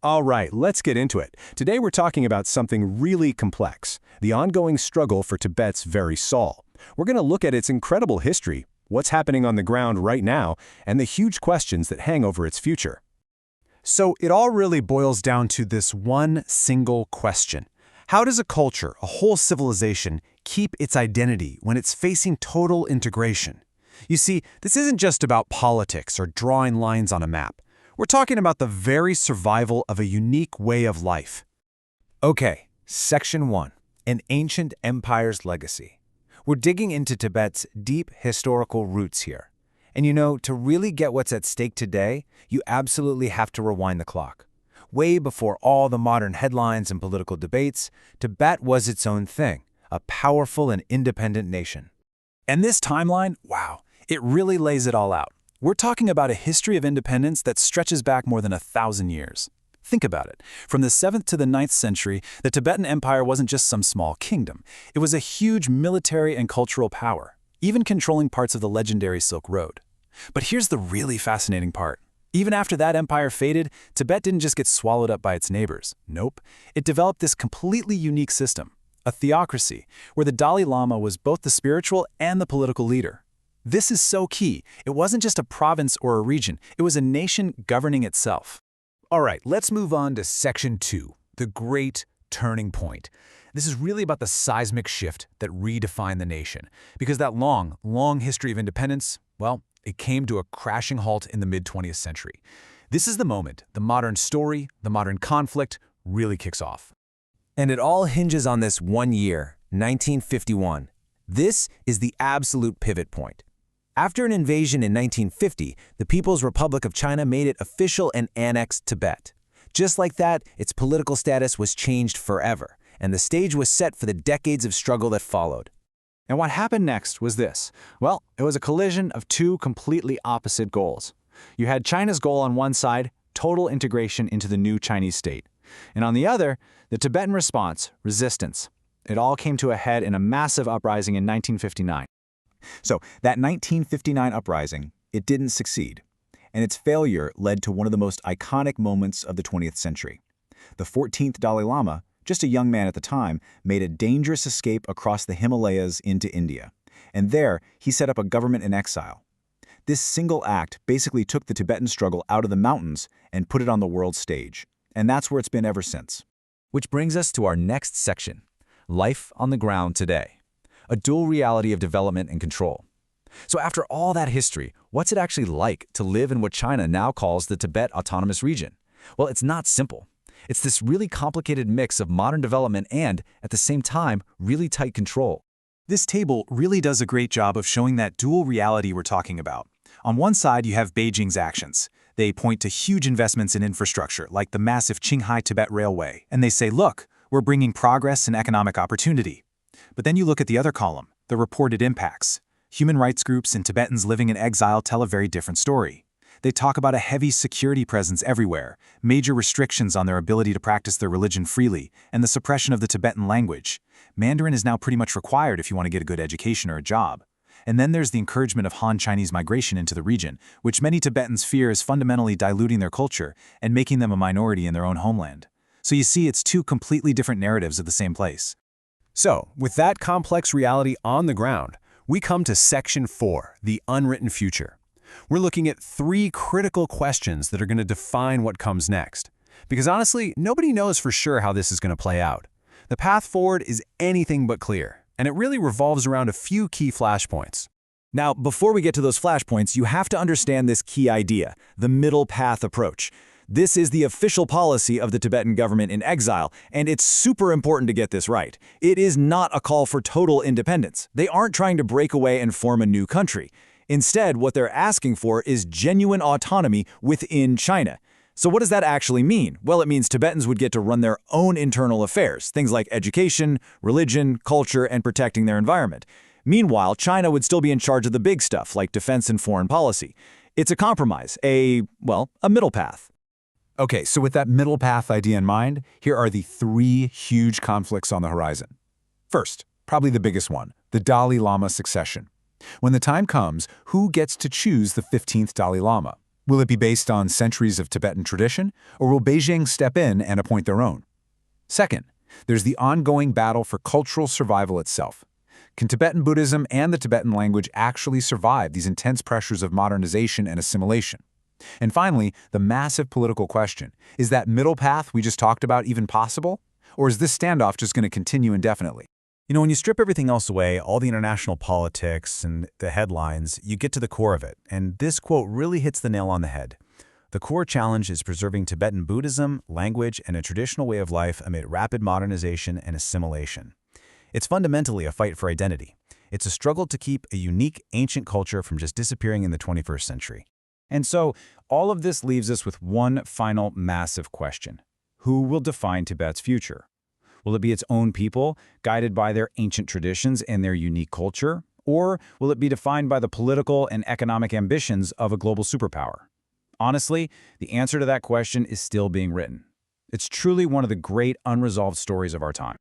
All right, let's get into it. Today we're talking about something really complex, the ongoing struggle for Tibet's very soul. We're going to look at its incredible history, what's happening on the ground right now, and the huge questions that hang over its future. So it all really boils down to this one single question. How does a culture, a whole civilization, keep its identity when it's facing total integration? You see, this isn't just about politics or drawing lines on a map. We're talking about the very survival of a unique way of life. Okay, Section 1, An Ancient Empire's Legacy. We're digging into Tibet's deep historical roots here. And you know, to really get what's at stake today, you absolutely have to rewind the clock. Way before all the modern headlines and political debates, Tibet was its own thing, a powerful and independent nation. And this timeline, wow, it really lays it all out. We're talking about a history of independence that stretches back more than 1,000 years. Think about it. From the 7th to the 9th century, the Tibetan Empire wasn't just some small kingdom. It was a huge military and cultural power, even controlling parts of the legendary Silk Road. But here's the really fascinating part. Even after that empire faded, Tibet didn't just get swallowed up by its neighbors. Nope. It developed this completely unique system, a theocracy, where the Dalai Lama was both the spiritual and the political leader. This is so key. It wasn't just a province or a region. It was a nation governing itself. All right, let's move on to Section 2, the Great Turning Point. This is really about the seismic shift that redefined the nation. Because that long history of independence, well, it came to a crashing halt in the mid-20th century. This is the moment the modern story, the modern conflict, really kicks off. And it all hinges on this one year, 1951. This is the absolute pivot point. After an invasion in 1950, the People's Republic of China made it official and annexed Tibet. Just like that, its political status was changed forever, and the stage was set for the decades of struggle that followed. And what happened next was this. Well, it was a collision of two completely opposite goals. You had China's goal on one side, total integration into the new Chinese state. And on the other, the Tibetan response, resistance. It all came to a head in a massive uprising in 1959. So that 1959 uprising, it didn't succeed, and its failure led to one of the most iconic moments of the 20th century. The 14th Dalai Lama, just a young man at the time, made a dangerous escape across the Himalayas into India, and there he set up a government in exile. This single act basically took the Tibetan struggle out of the mountains and put it on the world stage, and that's where it's been ever since. Which brings us to our next section, Life on the Ground Today. A dual reality of development and control. So after all that history, what's it actually like to live in what China now calls the Tibet Autonomous Region? Well, it's not simple. It's this really complicated mix of modern development and, at the same time, really tight control. This table really does a great job of showing that dual reality we're talking about. On one side, you have Beijing's actions. They point to huge investments in infrastructure, like the massive Qinghai-Tibet Railway, and they say, look, we're bringing progress and economic opportunity. But then you look at the other column, the reported impacts. Human rights groups and Tibetans living in exile tell a very different story. They talk about a heavy security presence everywhere, major restrictions on their ability to practice their religion freely, and the suppression of the Tibetan language. Mandarin is now pretty much required if you want to get a good education or a job. And then there's the encouragement of Han Chinese migration into the region, which many Tibetans fear is fundamentally diluting their culture and making them a minority in their own homeland. So you see, it's two completely different narratives of the same place. So, with that complex reality on the ground, we come to Section 4, the unwritten future. We're looking at 3 critical questions that are going to define what comes next. Because honestly, nobody knows for sure how this is going to play out. The path forward is anything but clear, and it really revolves around a few key flashpoints. Now, before we get to those flashpoints, you have to understand this key idea, the middle path approach. This is the official policy of the Tibetan government in exile, and it's super important to get this right. It is not a call for total independence. They aren't trying to break away and form a new country. Instead, what they're asking for is genuine autonomy within China. So what does that actually mean? Well, it means Tibetans would get to run their own internal affairs, things like education, religion, culture, and protecting their environment. Meanwhile, China would still be in charge of the big stuff, like defense and foreign policy. It's a compromise, a middle path. Okay, so with that middle path idea in mind, here are the 3 huge conflicts on the horizon. First, probably the biggest one, the Dalai Lama succession. When the time comes, who gets to choose the 15th Dalai Lama? Will it be based on centuries of Tibetan tradition, or will Beijing step in and appoint their own? Second, there's the ongoing battle for cultural survival itself. Can Tibetan Buddhism and the Tibetan language actually survive these intense pressures of modernization and assimilation? And finally, the massive political question, is that middle path we just talked about even possible? Or is this standoff just going to continue indefinitely? You know, when you strip everything else away, all the international politics and the headlines, you get to the core of it. And this quote really hits the nail on the head. The core challenge is preserving Tibetan Buddhism, language, and a traditional way of life amid rapid modernization and assimilation. It's fundamentally a fight for identity. It's a struggle to keep a unique, ancient culture from just disappearing in the 21st century. And so, all of this leaves us with one final massive question. Who will define Tibet's future? Will it be its own people, guided by their ancient traditions and their unique culture? Or will it be defined by the political and economic ambitions of a global superpower? Honestly, the answer to that question is still being written. It's truly one of the great unresolved stories of our time.